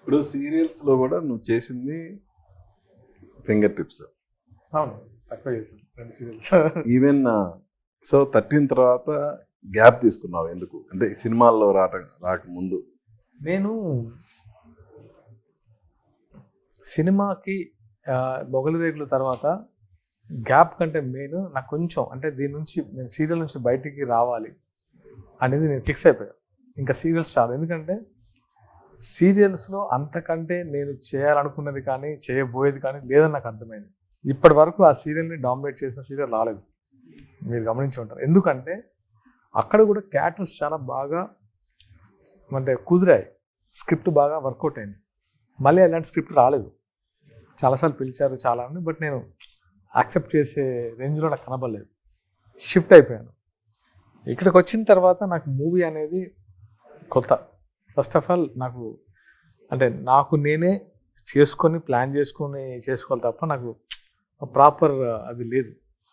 ఇప్పుడు సీరియల్స్ లో కూడా నువ్వు చేసింది ఫింగర్ టిప్స్. అవును, తక్కువ చేశాను 2 సీరియల్స్. ఈవెన్ సో 13 తర్వాత గ్యాప్ తీసుకున్నావు ఎందుకు? అంటే సినిమాల్లో రాకముందు. నేను సినిమాకి మొగలి రేకుల తర్వాత గ్యాప్ కంటే మెయిన్ నాకు కొంచెం అంటే దీని నుంచి నేను సీరియల్ నుంచి బయటికి రావాలి అనేది నేను ఫిక్స్ అయిపోయాను. ఇంకా సీరియల్స్ చాలు, ఎందుకంటే సీరియల్స్లో అంతకంటే నేను చేయాలనుకున్నది కానీ చేయబోయేది కానీ లేదని నాకు అర్థమైంది. ఇప్పటి వరకు ఆ సీరియల్ని డామినేట్ చేసిన సీరియల్ రాలేదు, మీరు గమనించి ఉంటారు. ఎందుకంటే అక్కడ కూడా క్యారెక్టర్స్ చాలా బాగా అంటే కుదిరాయి, స్క్రిప్ట్ బాగా వర్కౌట్ అయింది. మళ్ళీ అలాంటి స్క్రిప్ట్ రాలేదు. చాలాసార్లు పిలిచారు చాలా అని, బట్ నేను యాక్సెప్ట్ చేసే రేంజ్లో నాకు కనబడలేదు. షిఫ్ట్ అయిపోయాను. ఇక్కడికి వచ్చిన తర్వాత నాకు మూవీ అనేది కొత్త. ఫస్ట్ ఆఫ్ ఆల్ నాకు నేనే చేసుకొని ప్లాన్ చేసుకొని చేసుకోవాలి తప్ప నాకు ప్రాపర్ అది లేదు.